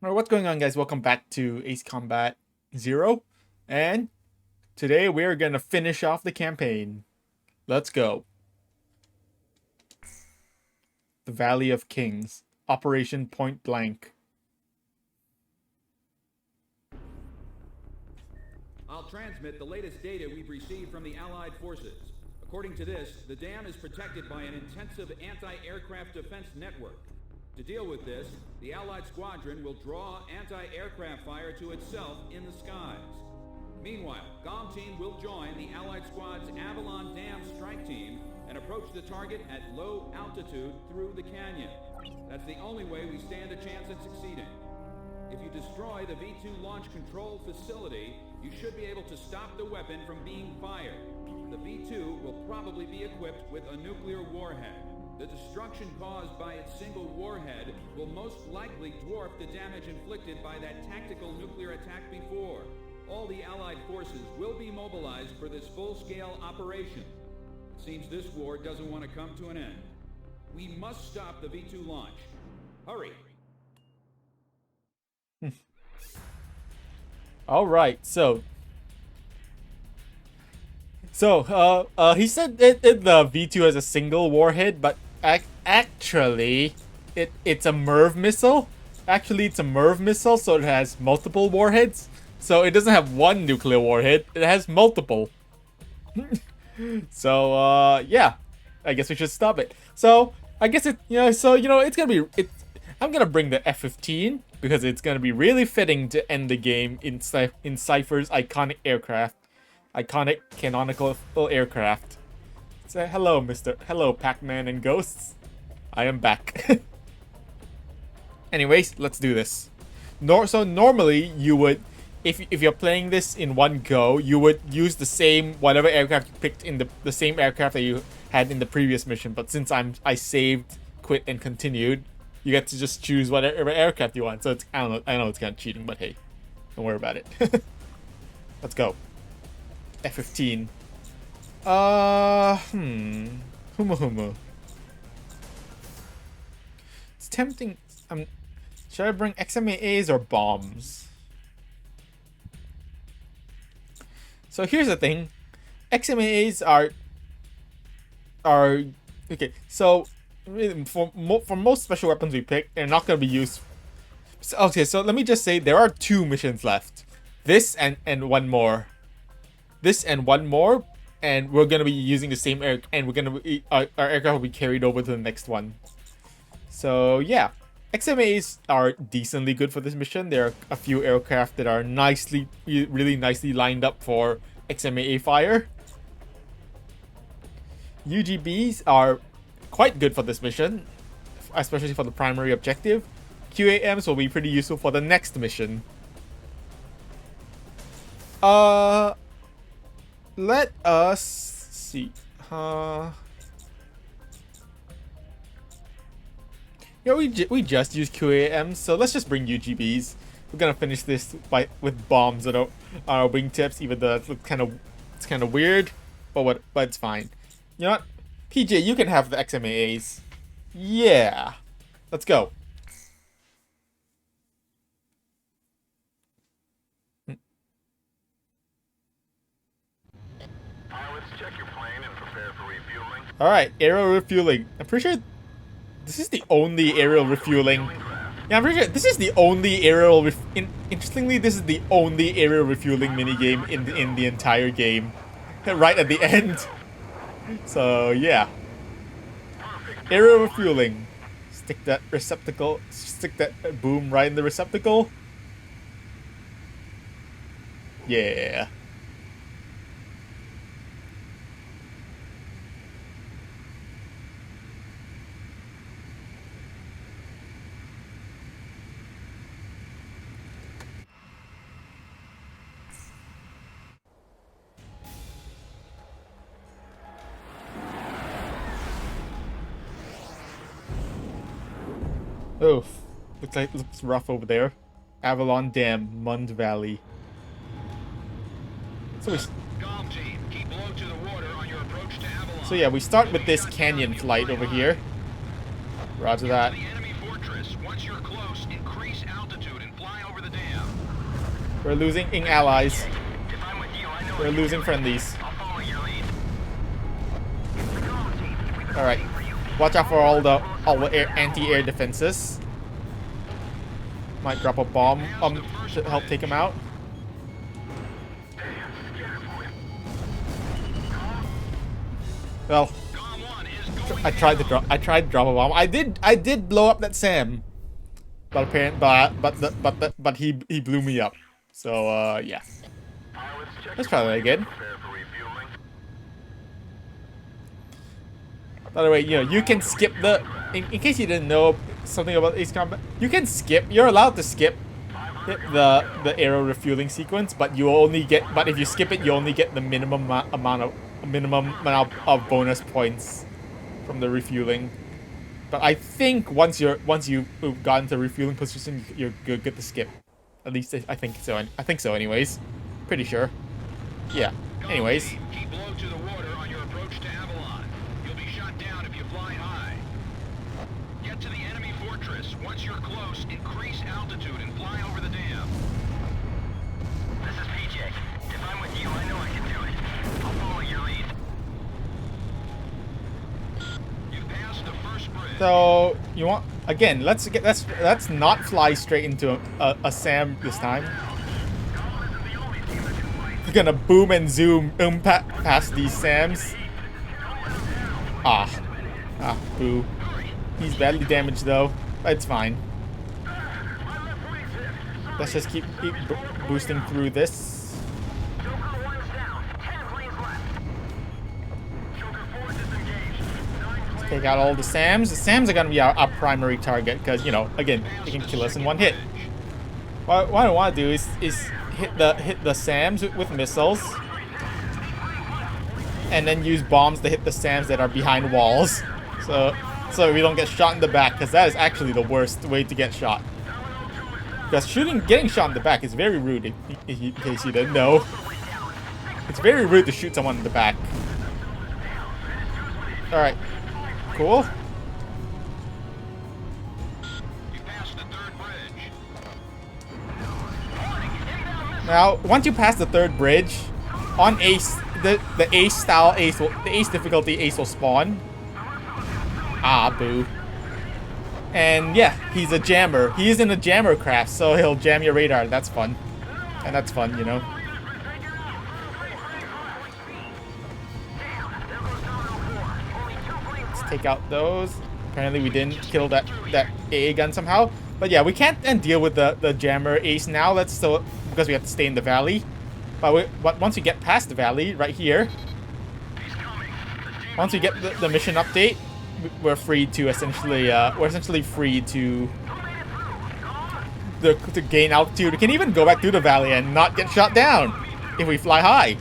Alright, what's going on, guys? Welcome back to Ace Combat Zero. And today we're gonna finish off the campaign. Let's go. The Valley of Kings. Operation Point Blank. I'll transmit the latest data we've received from the Allied forces. According to this, the dam is protected by an intensive anti-aircraft defense network. To deal with this, the Allied squadron will draw anti-aircraft fire to itself in the skies. Meanwhile, GOM team will join the Allied squad's Avalon Dam strike team and approach the target at low altitude through the canyon. That's the only way we stand a chance at succeeding. If you destroy the V2 launch control facility, you should be able to stop the weapon from being fired. The V2 will probably be equipped with a nuclear warhead. The destruction caused by its single warhead will most likely dwarf the damage inflicted by that tactical nuclear attack before. All the Allied forces will be mobilized for this full-scale operation. It seems this war doesn't want to come to an end. We must stop the V2 launch. Hurry! Alright, so he said the V2 has a single warhead, but actually it's a MIRV missile. Actually, it's a MIRV missile, so it has multiple warheads. So it doesn't have one nuclear warhead, it has multiple. So yeah, I guess we should stop it. So I guess it's gonna be I'm gonna bring the F-15 because it's gonna be really fitting to end the game in Cypher's iconic aircraft, iconic canonical aircraft. Say hello, Pac-Man and ghosts. I am back. Anyways, let's do this. So normally you would, if you're playing this in one go, you would use the same whatever aircraft you picked in the same aircraft that you had in the previous mission. But since I saved, quit, and continued, you get to just choose whatever aircraft you want. So it's I know it's kind of cheating, but hey, don't worry about it. Let's go. F-15. Humu. It's tempting. Should I bring XMAAs or bombs? So here's the thing. XMAAs are okay. So for most special weapons we pick, they're not going to be used. Okay, so let me just say there are 2 missions left. This and one more. This and one more, and we're going to be using the same air, and we're going to be our aircraft will be carried over to the next one. So yeah, XMAs are decently good for this mission. There are a few aircraft that are really nicely lined up for XMAA fire. UGBs are quite good for this mission, especially for the primary objective. QAMs will be pretty useful for the next mission. Let us see. Yeah, we just used QAMs, so let's just bring UGBs. We're gonna finish this with bombs on our wingtips, even though it's kind of weird, but it's fine. You know what? PJ, you can have the XMAAs. Yeah. Let's go. Pilots, check your plane and prepare for refueling. Alright, aerial refueling. I'm pretty sure this is the only aerial refueling. Yeah, I'm pretty sure this is the only aerial interestingly, this is the only aerial refueling minigame in the entire game. Right at the end. So yeah. Aerial refueling. Stick that boom right in the receptacle. Yeah. Oh, looks rough over there. Avalon Dam, Mund Valley. So yeah, we start with this canyon flight over here. Roger that. The enemy fortress. Once you're close, increase altitude and fly over the dam. We're losing allies. If I'm with you, I know We're losing friendlies. I'll follow your lead. All right. Watch out for all the anti-air defenses. Might drop a bomb to help take him out. Well, I tried to drop a bomb. I did blow up that Sam, but apparently, but he blew me up. So yeah. Let's try that again. Prepare for refueling. By the way, you know, you can skip the in case you didn't know something about Ace Combat. You can skip. You're allowed to skip the aero refueling sequence, but you only get. But if you skip it, you only get the minimum amount of bonus points from the refueling. But I think once you've gotten to refueling position, you're good to skip. At least I think so. I think so. Anyways, pretty sure. Yeah. Anyways. Keep low to the water on your approach to Avalon. You'll be shot down if you fly high. Get to the enemy fortress. Once you're close, increase altitude and fly over the dam. This is PJ. If I'm with you, I know I can do it. I'll follow your lead. You've passed the first bridge. So you want again? Let's not fly straight into a SAM this time. We're gonna boom and zoom past these SAMs. Boo. He's badly damaged though. It's fine. Let's just keep boosting through this. Let's take out all the SAMs. The SAMs are gonna be our primary target because, you know, again, they can kill us in one hit. What I want to do is hit the SAMs with missiles, and then use bombs to hit the SAMs that are behind walls, so we don't get shot in the back, because that is actually the worst way to get shot. Because getting shot in the back is very rude. In case you didn't know, it's very rude to shoot someone in the back. All right, cool. Now, once you pass the third bridge, on Ace, the Ace difficulty Ace will spawn. Boo. And yeah, he's a jammer. He is in a jammer craft, so he'll jam your radar. That's fun. And that's fun, you know. Let's take out those. Apparently we didn't kill that AA gun somehow. But yeah, we can't then deal with the jammer Ace now. Because we have to stay in the valley. But once we get past the valley, right here, once we get the mission update, we're free to essentially free to gain altitude. We can even go back through the valley and not get shot down if we fly high.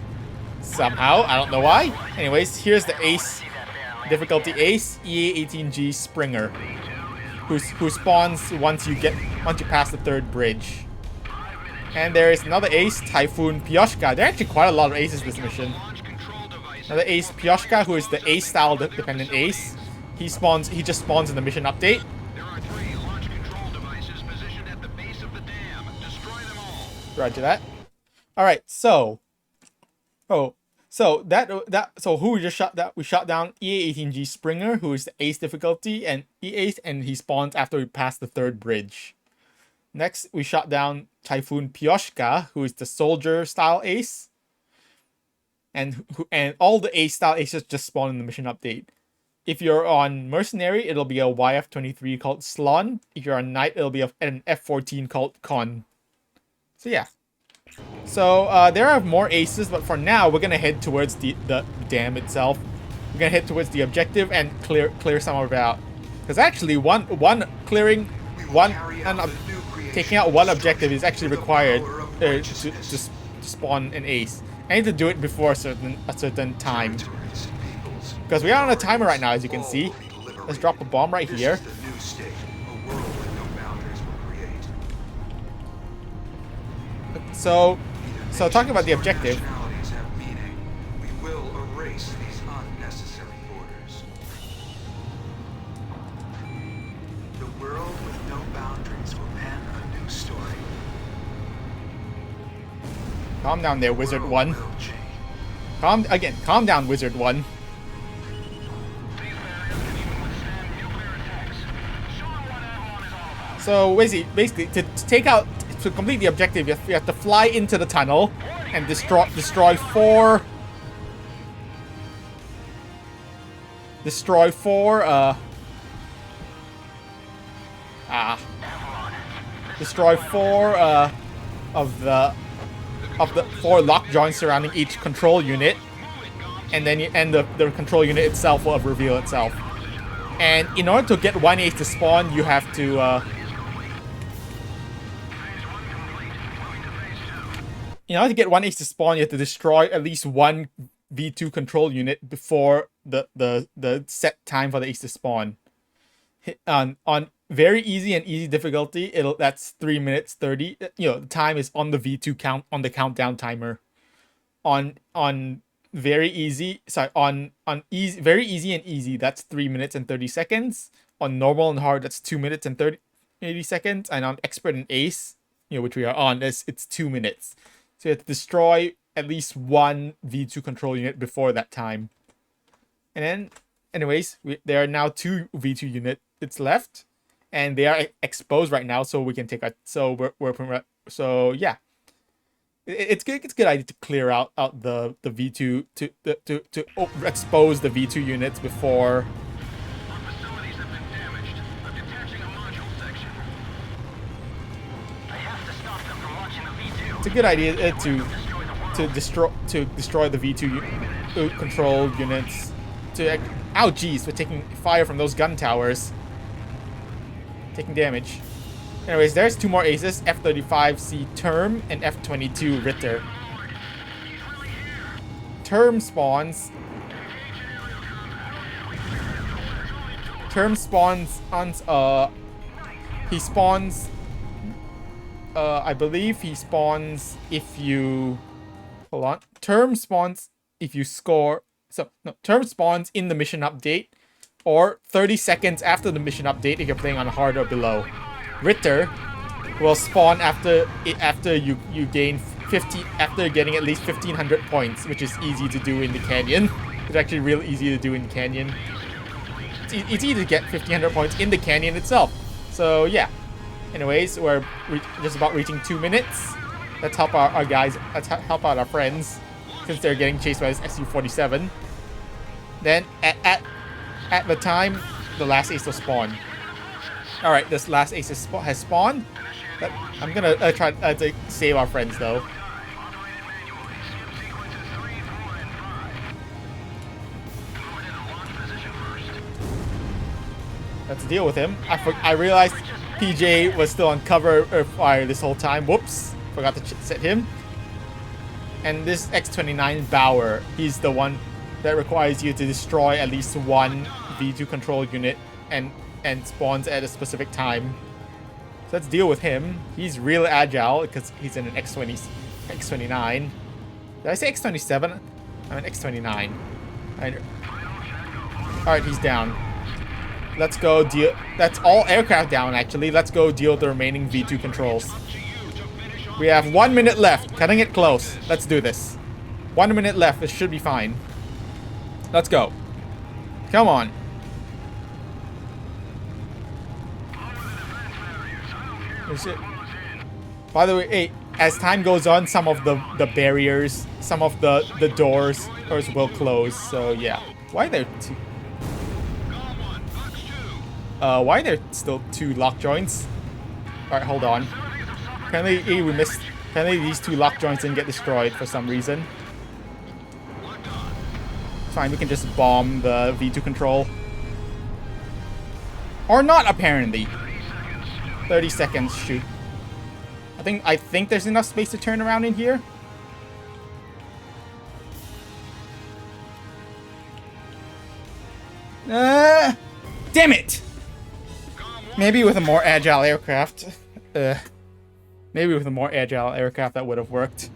Somehow, I don't know why. Anyways, here's the Ace difficulty Ace EA-18G Springer, who spawns once you pass the third bridge. And there is another Ace, Typhoon Pyoshka. There are actually quite a lot of aces this mission. Another Ace, Pyoshka, who is the Ace-style dependent Ace. He just spawns in the mission update. There are 3 launch control devices positioned at the base of the dam. Destroy them all. Roger that. All right, so who we just shot that? We shot down EA-18G Springer, who is the Ace difficulty and E-Ace, and he spawns after we pass the third bridge. Next, we shot down Typhoon Pyoshka, who is the soldier style Ace, and all the Ace style Aces just spawn in the mission update. If you're on Mercenary, it'll be a YF-23 called Slon. If you're on Knight, it'll be an F-14 called Con. So yeah. So there are more Aces, but for now, we're gonna head towards the dam itself. We're gonna head towards the objective and clear some of it out. Because actually, taking out one objective is actually required to spawn an Ace. I need to do it before a certain time. Because we are on a timer right now, as you can see. Let's drop a bomb right here. So talking about the objective. We will erase these unnecessary borders. The world with no boundaries will pen a new story. Calm down there, Wizard World 1. will change. Calm down, Wizard 1. These barriers can even withstand nuclear attacks. Show them what Avalon is all about. So basically, to complete the objective, you have to fly into the tunnel and destroy four of the four lock joints surrounding each control unit, and then the control unit itself will reveal itself. And in order to get one ace to spawn, you have to destroy at least one V2 control unit before the set time for the ace to spawn. On very easy and easy difficulty, that's 3 minutes 30. The time is on the V2 count on the countdown timer. On very easy, very easy and easy, that's 3 minutes and 30 seconds. On normal and hard, that's 2 minutes and 80 seconds. And on expert and ace, which we are on, it's 2 minutes. So you have to destroy at least one V2 control unit before that time. And then, anyways, there are now 2 V2 units left, and they are exposed right now, so we can take a. So yeah, it's good. It's a good idea to clear out the V2 to expose the V2 units before. Our facilities have been damaged. I'm detaching a module section. I have to stop them from launching the V2. It's a good idea to destroy the V2 control units. Ow, geez, we're taking fire from those gun towers. Taking damage. Anyways, there's 2 more aces, F-35C Term and F-22 Ritter. Term spawns he spawns I believe he spawns if you hold on. Term spawns if you score. So no, Term spawns in the mission update or 30 seconds after the mission update if you're playing on hard or below. Ritter will spawn after you gain 50 after getting at least 1500 points, which is easy to do in the canyon. It's actually real easy to do in the canyon. It's easy to get 1500 points in the canyon itself. So yeah. Anyways, we're just about reaching 2 minutes. Let's help our guys. Let's help out our friends since they're getting chased by this Su-47. Then at the time, the last ace will spawn. All right, this last ace has spawned. I'm gonna try to save our friends though. Let's deal with him. I realized PJ was still on cover fire this whole time. Whoops. Forgot to set him. And this X-29 Bauer, he's the one that requires you to destroy at least one V2 control unit and spawns at a specific time. So let's deal with him. He's real agile because he's in an X-29. Did I say X-27? I'm an X-29. Alright, he's down. Let's go deal. That's all aircraft down, actually. Let's go deal with the remaining V2 controls. We have 1 minute left. Cutting it close. Let's do this. 1 minute left. It should be fine. Let's go. Come on. By the way, hey, as time goes on, some of the barriers, some of the doors will close. So yeah. Why are there two? Why are there still 2 lock joints? Alright, hold on. Apparently we missed. Apparently these 2 lock joints didn't get destroyed for some reason. Fine, we can just bomb the V2 control. Or not, apparently. 30 seconds, shoot. I think there's enough space to turn around in here. Damn it! Maybe with a more agile aircraft. Maybe with a more agile aircraft that would have worked.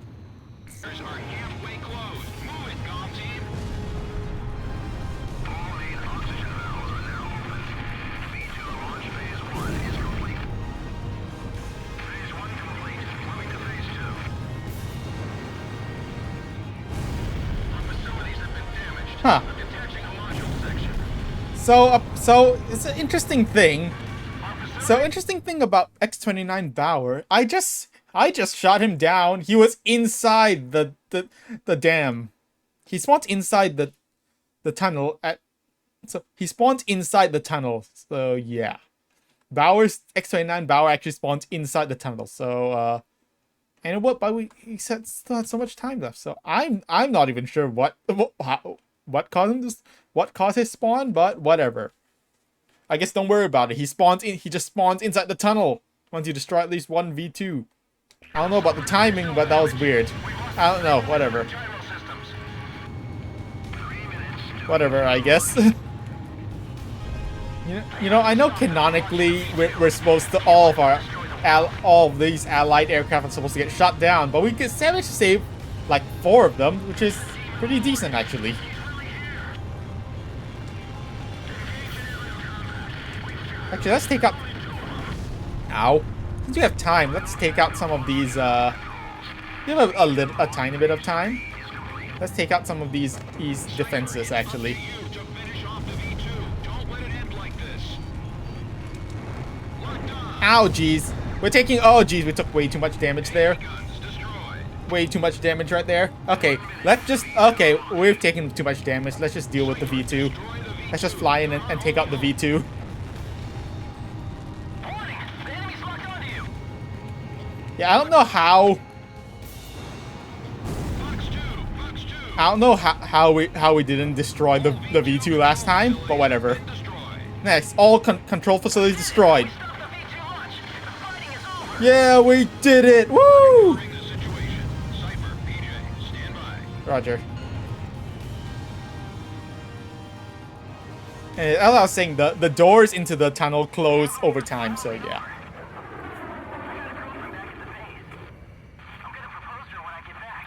Huh. Detaching a module section. So it's an interesting thing. So interesting thing about X-29 Bauer. I just shot him down. He was inside the dam. He spawned inside the tunnel at. So he spawned inside the tunnel. So yeah, Bauer's X-29 Bauer actually spawned inside the tunnel. So and what? But he said still had so much time left. So I'm not even sure what caused him what caused his spawn, but whatever. I guess don't worry about it. He just spawns inside the tunnel once you destroy at least one V2. I don't know about the timing, but that was weird. I don't know. Whatever. Gyro systems. 3 minutes. Whatever. I guess. You know. I know canonically we're supposed to all of these allied aircraft are supposed to get shot down, but we could manage to save like 4 of them, which is pretty decent actually. Actually, let's take out. Ow! Since we have time, let's take out some of these. We have a tiny bit of time. Let's take out some of these defenses actually. To finish off the V2. Don't let it end like this. Locked on. Ow, jeez. We're taking. Oh, jeez, we took way too much damage there. Guns destroyed. Way too much damage right there. Okay, let's just. Okay, we've taken too much damage. Let's just deal with the V2. Let's just fly in and take out the V2. Warning! The enemy's locked onto you. Yeah, I don't know how. Fox 2. Fox 2. I don't know how we didn't destroy the V2 last time, but whatever. Destroyed. Next, all control facilities destroyed. Stop the V2 launch. The fighting is over. Yeah, we did it! Woo! Reporting the situation. Cypher, PJ, stand by. Roger. And as I was saying, the doors into the tunnel close over time, so yeah.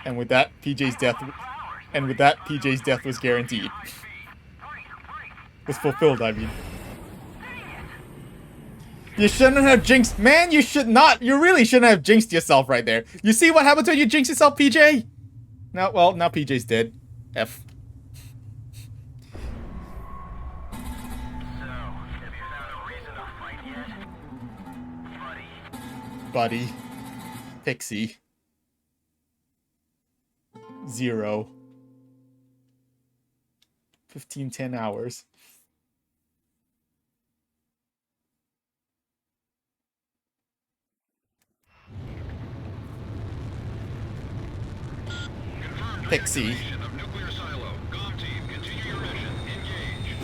And with that, PJ's death was guaranteed. Was fulfilled, I mean. You shouldn't have jinxed, man. You should not. You really shouldn't have jinxed yourself right there. You see what happens when you jinx yourself, PJ? No, well, now PJ's dead. F. So, have you found a reason to fight yet? Buddy. Buddy. Pixie. 0. 10 hours. Pixie. Of nuclear silo. Comm team, continue your mission. Engage.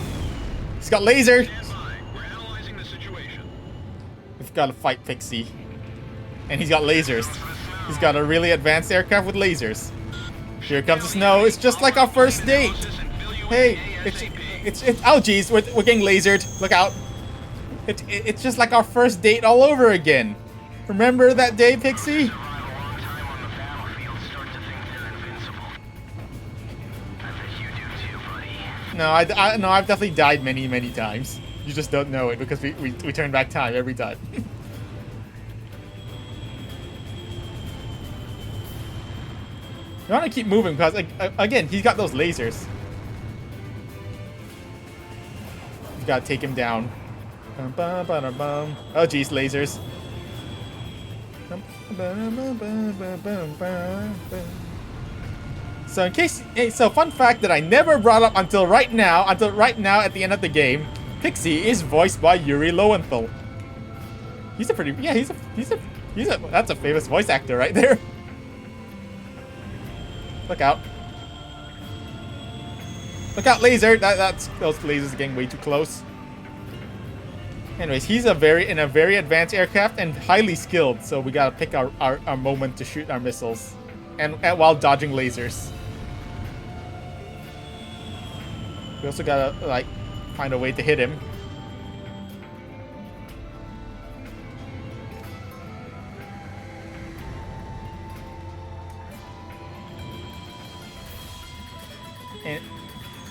He's got laser. Stand by. We're analyzing the situation. We've got to fight Pixie. And he's got lasers. He's got a really advanced aircraft with lasers. Here comes the snow. It's just like our first date. Hey, it's oh geez, we're getting lasered. Look out. It's just like our first date all over again. Remember that day, Pixie? Survive a long time on the battlefield, start to think they're invincible. I bet you do too, buddy. No, no, I've definitely died many times. You just don't know it because we turn back time every time. You want to keep moving because, like, again, he's got those lasers. You gotta take him down. Oh, jeez, lasers. So, in case, hey, so fun fact that I never brought up until right now at the end of the game, Pixie is voiced by Yuri Lowenthal. He's a pretty, yeah, that's a famous voice actor right there. Look out. Look out, laser! Those lasers are getting way too close. Anyways, he's in a very advanced aircraft and highly skilled, so we gotta pick our moment to shoot our missiles. And while dodging lasers. We also gotta, like, find a way to hit him.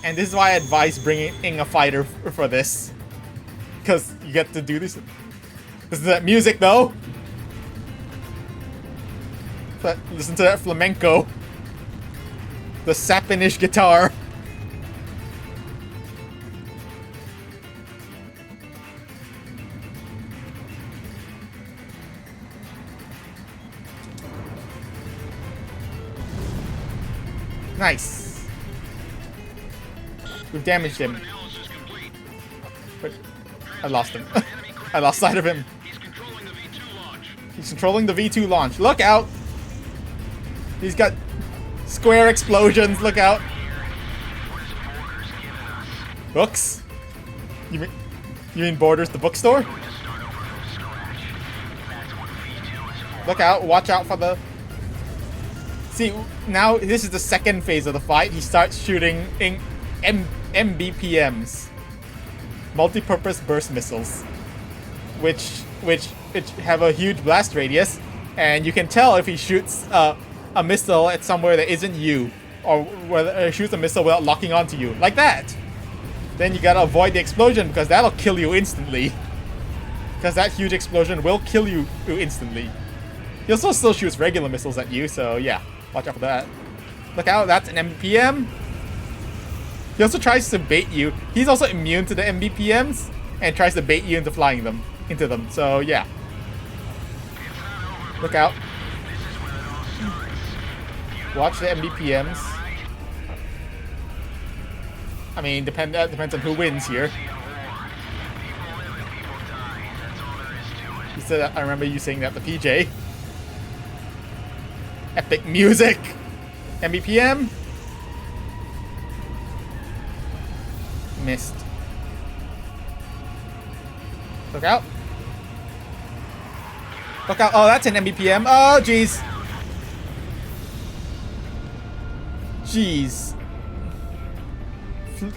And this is why I advise bringing a fighter for this. Because you get to do this. Listen to that music, though. But listen to that flamenco. The Sapinish guitar. Nice. We've damaged him. Analysis complete. But I lost him. I lost sight of him. He's controlling the V2 launch. He's controlling the V2 launch. Look out! He's got square explosions. Look out! Books? You mean Borders the bookstore? Look out! Watch out for the. See, now this is the second phase of the fight. He starts shooting in MBPMs, multi-purpose burst missiles, which have a huge blast radius, and you can tell if he shoots a missile at somewhere that isn't you, or whether shoots a missile without locking onto you, like that. Then you gotta avoid the explosion because that'll kill you instantly. Because that huge explosion will kill you instantly. He also still shoots regular missiles at you, so yeah, watch out for that. Look out, that's an MBPM. He also tries to bait you. He's also immune to the MBPMs and tries to bait you into flying into them. So yeah. Look out. Watch the MBPMs. I mean, that depends on who wins here. You said that, I remember you saying that to PJ. Epic music. MBPM. Missed. Look out. Look out. Oh, that's an MBPM. Oh, jeez. Jeez.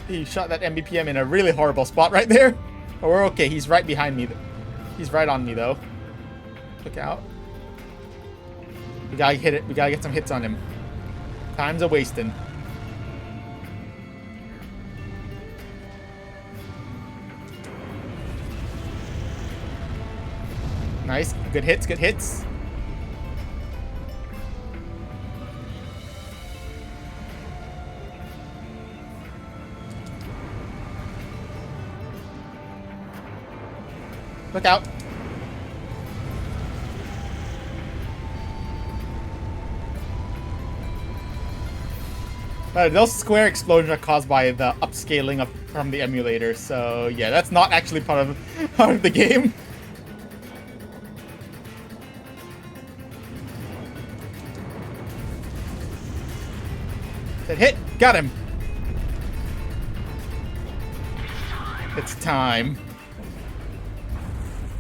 He shot that MBPM in a really horrible spot right there. But we're okay. He's right behind me. He's right on me, though. Look out. We gotta hit it. We gotta get some hits on him. Time's a wasting. Nice. Good hits. Good hits. Look out. Those square explosions are caused by the upscaling from the emulator, so yeah, that's not actually part of the game. That hit, got him. It's time.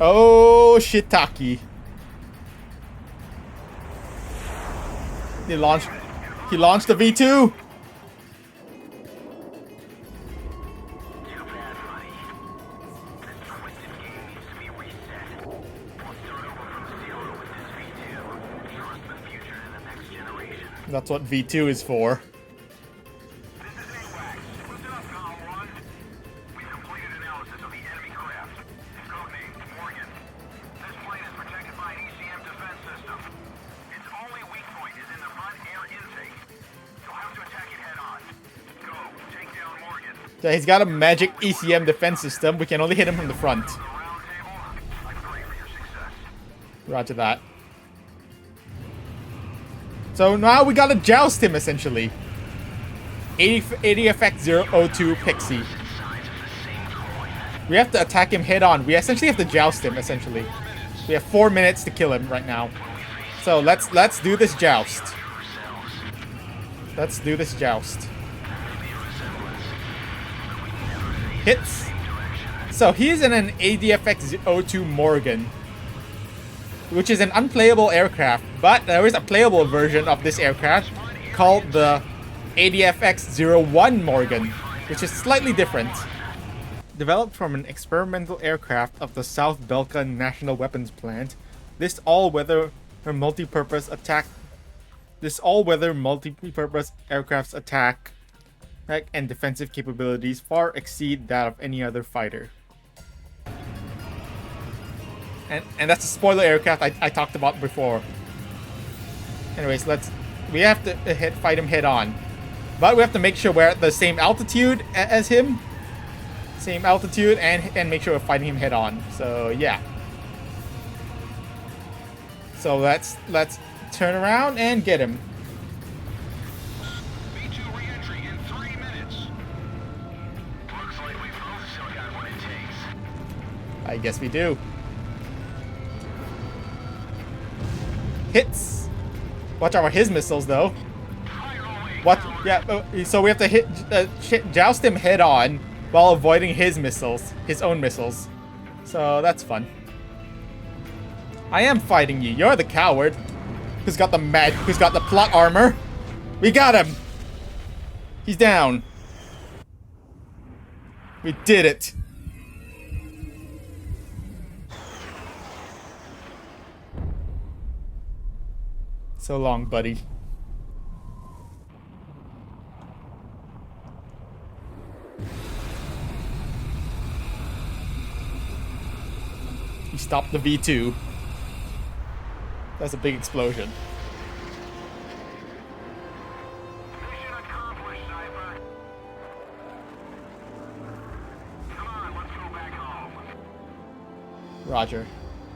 Oh, shiitake. He launched the V2. That's what V2 is for. So he's got a magic ECM defense system. We can only hit him from the front. Roger that. So now we gotta joust him, essentially. 80FX002 Pixie. We have to attack him head on. We essentially have to joust him, essentially. We have 4 minutes to kill him right now. So let's do this joust. Let's do this joust. Hits. So he's in an ADFX-02 Morgan, which is an unplayable aircraft, but there is a playable version of this aircraft called the ADFX-01 Morgan, which is slightly different. Developed from an experimental aircraft of the South Belkan National Weapons Plant, this all-weather multi-purpose aircraft's attack and defensive capabilities far exceed that of any other fighter. And that's a spoiler aircraft I talked about before. Anyways, we have to fight him head on. But we have to make sure we're at the same altitude as him. Same altitude and make sure we're fighting him head on. So yeah. So let's turn around and get him. V2 guess we do. Hits. Watch out for his missiles, though. Watch, yeah. So we have to joust him head on while avoiding his missiles, his own missiles. So that's fun. I am fighting you. You're the coward. Who's got the plot armor? We got him. He's down. We did it. So long, buddy. He stopped the V2. That's a big explosion. Mission accomplished, Cypher. Come on, let's go back home. Roger.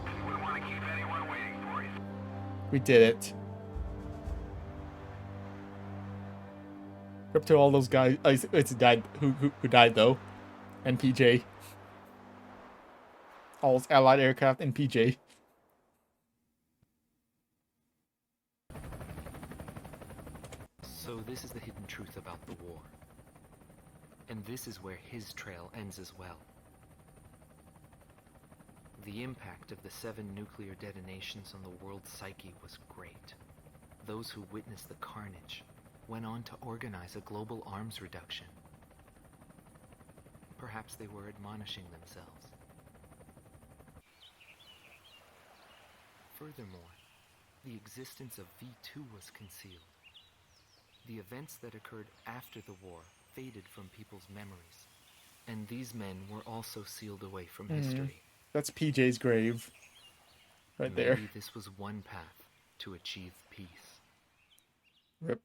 We don't want to keep anyone waiting for you. We did it. Up to all those guys. It's died. Who died though? And PJ. All Allied aircraft and PJ. So this is the hidden truth about the war. And this is where his trail ends as well. The impact of the 7 nuclear detonations on the world's psyche was great. Those who witnessed the carnage went on to organize a global arms reduction. Perhaps they were admonishing themselves. Furthermore, the existence of V2 was concealed. The events that occurred after the war faded from people's memories, and these men were also sealed away from history. That's PJ's grave. Right there. Maybe this was one path to achieve peace. Rip.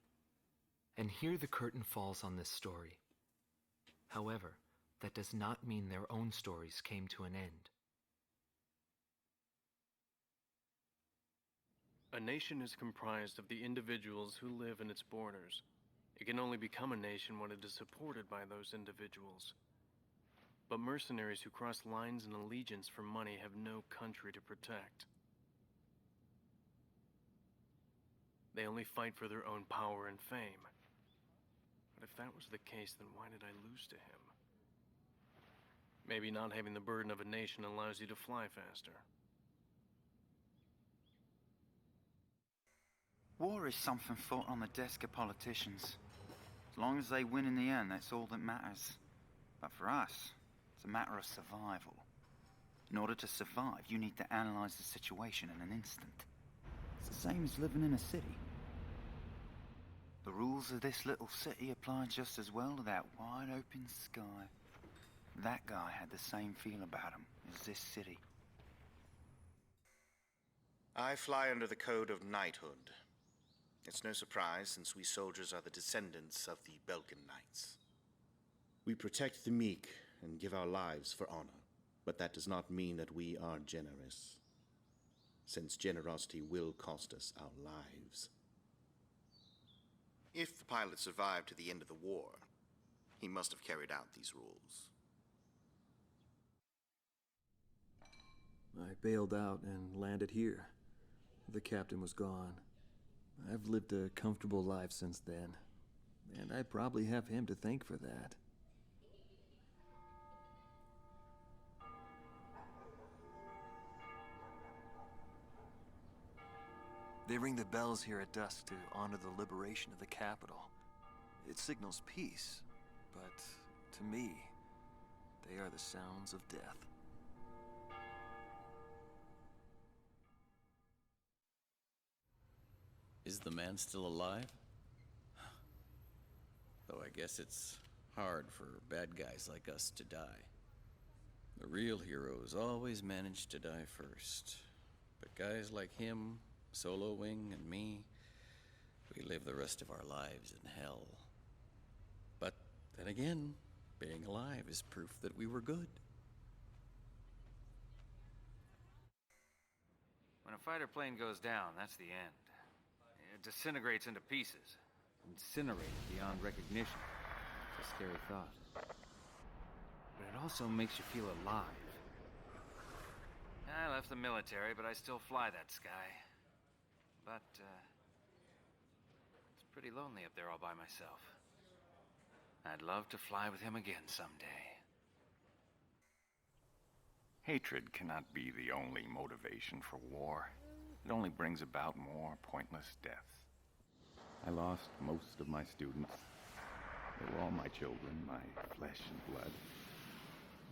And here the curtain falls on this story. However, that does not mean their own stories came to an end. A nation is comprised of the individuals who live in its borders. It can only become a nation when it is supported by those individuals. But mercenaries who cross lines and allegiance for money have no country to protect. They only fight for their own power and fame. But if that was the case, then why did I lose to him? Maybe not having the burden of a nation allows you to fly faster. War is something fought on the desk of politicians. As long as they win in the end, that's all that matters. But for us, it's a matter of survival. In order to survive, you need to analyze the situation in an instant. It's the same as living in a city. The rules of this little city apply just as well to that wide open sky. That guy had the same feel about him as this city. I fly under the code of knighthood. It's no surprise, since we soldiers are the descendants of the Belkan Knights. We protect the meek and give our lives for honor, but that does not mean that we are generous, since generosity will cost us our lives. If the pilot survived to the end of the war, he must have carried out these rules. I bailed out and landed here. The captain was gone. I've lived a comfortable life since then, and I probably have him to thank for that. They ring the bells here at dusk to honor the liberation of the capital. It signals peace, but to me, they are the sounds of death. Is the man still alive? Though I guess it's hard for bad guys like us to die. The real heroes always manage to die first. But guys like him, Solo Wing, and me, we live the rest of our lives in hell. But then again, being alive is proof that we were good. When a fighter plane goes down, that's the end. It disintegrates into pieces. Incinerated beyond recognition. It's a scary thought. But it also makes you feel alive. I left the military, but I still fly that sky. But, it's pretty lonely up there all by myself. I'd love to fly with him again someday. Hatred cannot be the only motivation for war. It only brings about more pointless deaths. I lost most of my students. They were all my children, my flesh and blood.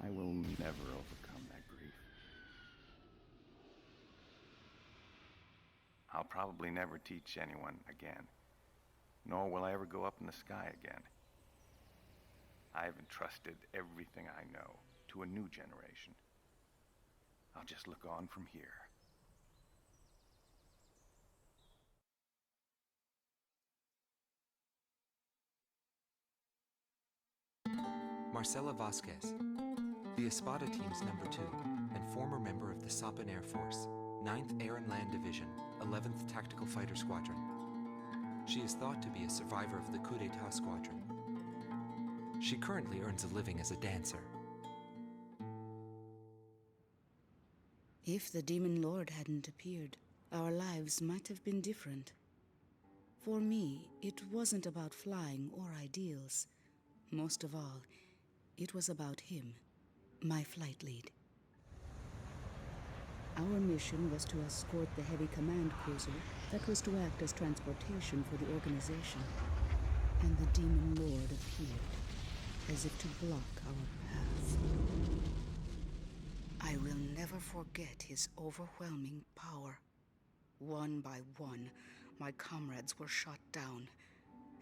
I will never overcome that grief. I'll probably never teach anyone again, nor will I ever go up in the sky again. I've entrusted everything I know to a new generation. I'll just look on from here. Marcela Vasquez, the Espada team's number 2 and former member of the Sapan Air Force, 9th Air and Land Division, 11th Tactical Fighter Squadron. She is thought to be a survivor of the Coup d'etat squadron. She currently earns a living as a dancer. If the Demon Lord hadn't appeared, our lives might have been different. For me, it wasn't about flying or ideals. Most of all, it was about him, my flight lead. Our mission was to escort the heavy command cruiser that was to act as transportation for the organization. And the Demon Lord appeared, as if to block our path. I will never forget his overwhelming power. One by one, my comrades were shot down,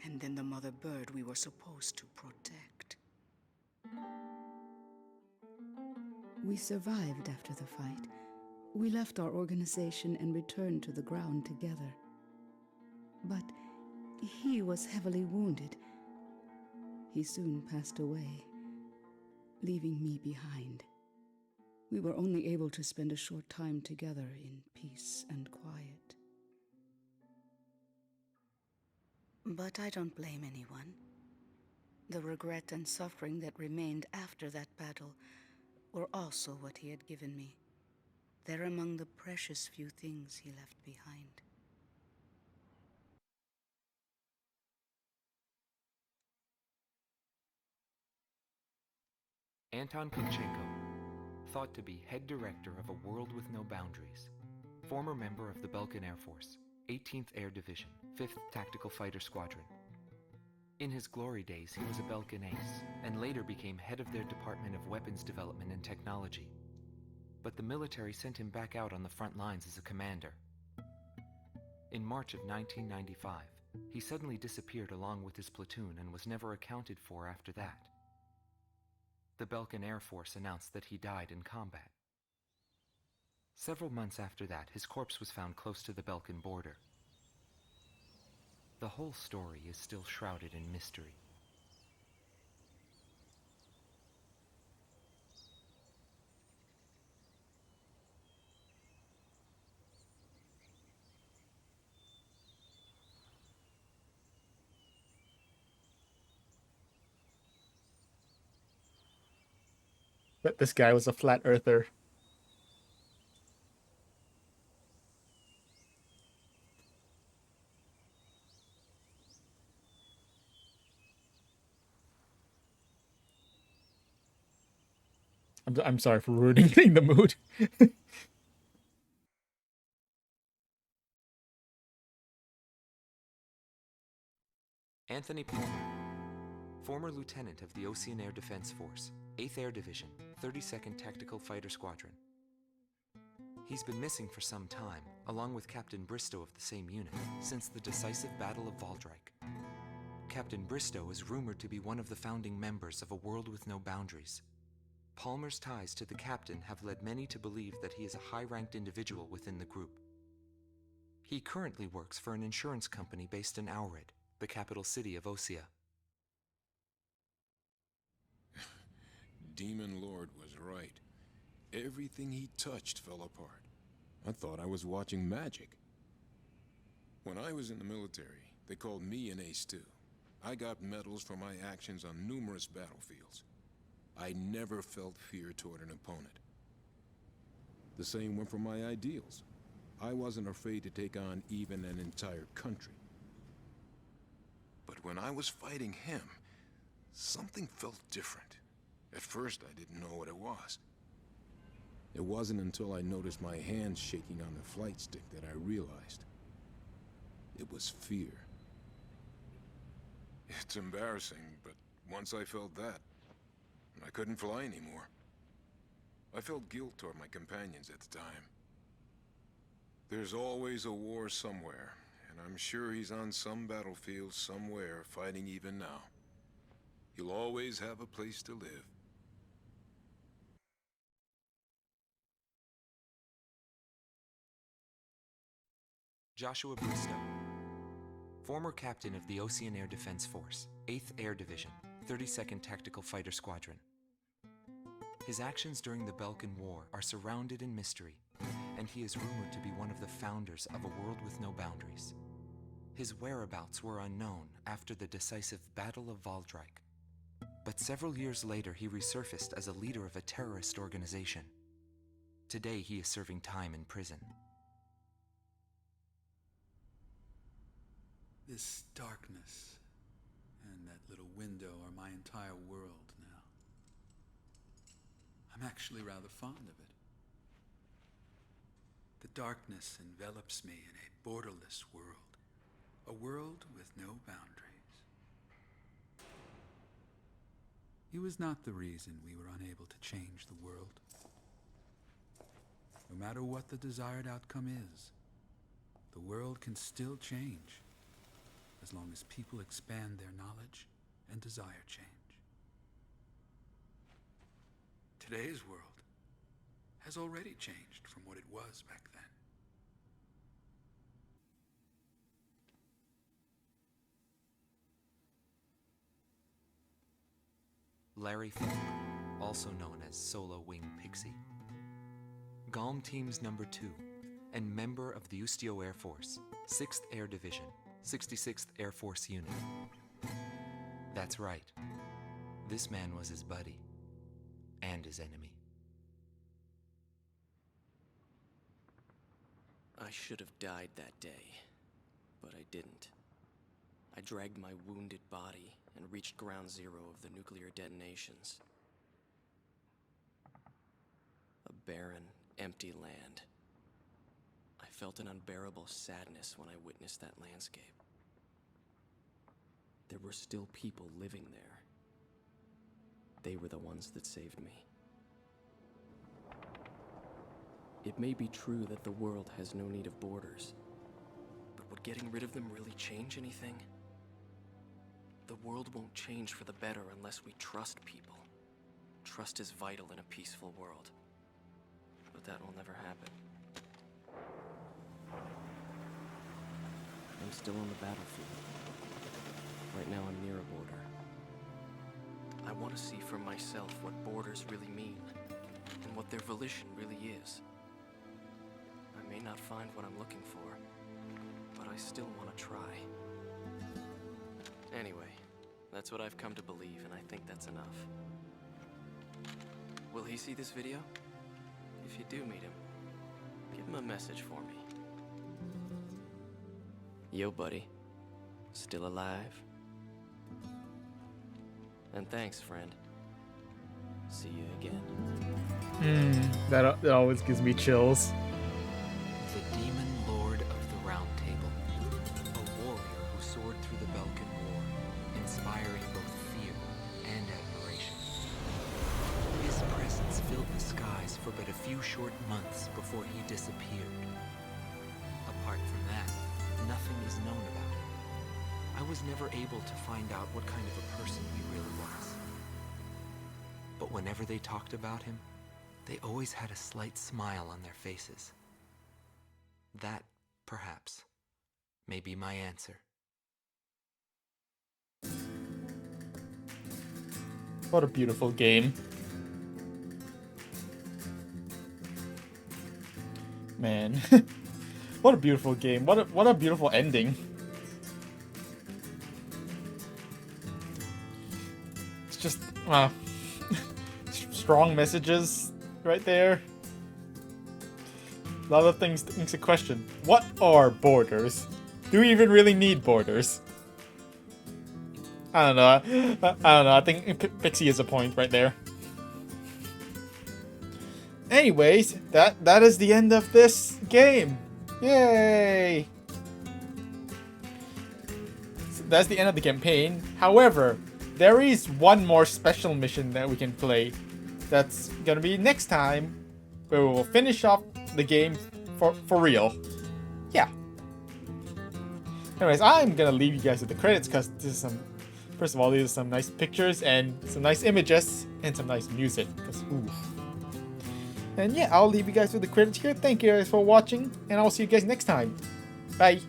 and then the mother bird we were supposed to protect. We survived after the fight. We left our organization and returned to the ground together. But he was heavily wounded. He soon passed away, leaving me behind. We were only able to spend a short time together in peace and quiet. But I don't blame anyone. The regret and suffering that remained after that battle were also what he had given me. They're among the precious few things he left behind. Anton Kunchenko, thought to be head director of A World with No Boundaries, former member of the Belkan Air Force, 18th Air Division, 5th Tactical Fighter Squadron. In his glory days, he was a Belkan ace, and later became head of their Department of Weapons Development and Technology. But the military sent him back out on the front lines as a commander. In March of 1995, he suddenly disappeared along with his platoon and was never accounted for after that. The Belkan Air Force announced that he died in combat. Several months after that, his corpse was found close to the Belkan border. The whole story is still shrouded in mystery. But this guy was a flat earther. I'm sorry for ruining the mood. Anthony Palmer, former lieutenant of the Ocean Air Defense Force, 8th Air Division, 32nd Tactical Fighter Squadron. He's been missing for some time, along with Captain Bristow of the same unit, since the decisive Battle of Valdreich. Captain Bristow is rumored to be one of the founding members of A World with No Boundaries. Palmer's ties to the captain have led many to believe that he is a high-ranked individual within the group. He currently works for an insurance company based in Aurid, the capital city of Osea. Demon Lord was right. Everything he touched fell apart. I thought I was watching magic. When I was in the military, they called me an ace too. I got medals for my actions on numerous battlefields. I never felt fear toward an opponent. The same went for my ideals. I wasn't afraid to take on even an entire country. But when I was fighting him, something felt different. At first, I didn't know what it was. It wasn't until I noticed my hands shaking on the flight stick that I realized. It was fear. It's embarrassing, but once I felt that, I couldn't fly anymore. I felt guilt toward my companions at the time. There's always a war somewhere, and I'm sure he's on some battlefield somewhere fighting even now. He'll always have a place to live. Joshua Bristow, former captain of the Ocean Air Defense Force, 8th Air Division, 32nd Tactical Fighter Squadron. His actions during the Belkan War are surrounded in mystery, and he is rumored to be one of the founders of a world with no boundaries. His whereabouts were unknown after the decisive Battle of Valdreich, but several years later he resurfaced as a leader of a terrorist organization. Today he is serving time in prison. This darkness and that little window are my entire world now. I'm actually rather fond of it. The darkness envelops me in a borderless world, a world with no boundaries. He was not the reason we were unable to change the world. No matter what the desired outcome is, the world can still change, as long as people expand their knowledge and desire change. Today's world has already changed from what it was back then. Larry Falk, also known as Solo Wing Pixie. GALM Team's number 2 and member of the Ustio Air Force, 6th Air Division, 66th Air Force Unit. That's right. This man was his buddy and his enemy. I should have died that day, but I didn't. I dragged my wounded body and reached ground zero of the nuclear detonations. A barren, empty land. I felt an unbearable sadness when I witnessed that landscape. There were still people living there. They were the ones that saved me. It may be true that the world has no need of borders, but would getting rid of them really change anything? The world won't change for the better unless we trust people. Trust is vital in a peaceful world, but that will never happen. I'm still on the battlefield. Right now I'm near a border. I want to see for myself what borders really mean, and what their volition really is. I may not find what I'm looking for, but I still want to try. Anyway, that's what I've come to believe, and I think that's enough. Will he see this video? If you do meet him, give him a message for me. Yo, buddy. Still alive? And thanks, friend. See you again. That always gives me chills. The Demon Lord of the Round Table. A warrior who soared through the Belkan War, inspiring both fear and admiration. His presence filled the skies for but a few short months before he disappeared. Apart from that, nothing is known about him. I was never able to find out what kind of a person he really was. But whenever they talked about him, they always had a slight smile on their faces. That, perhaps, may be my answer. What a beautiful game. Man. What a beautiful game. What a beautiful ending. It's just strong messages right there. A lot of things to question. What are borders? Do we even really need borders? I don't know. I don't know. I think Pixie is a point right there. Anyways, that is the end of this game. Yay! So that's the end of the campaign. However, there is one more special mission that we can play. That's gonna be next time, where we will finish off the game for real. Yeah. Anyways, I'm gonna leave you guys with the credits because this is some. First of all, these are some nice pictures and some nice images and some nice music. Ooh. And yeah, I'll leave you guys with the credits here. Thank you guys for watching, and I'll see you guys next time. Bye.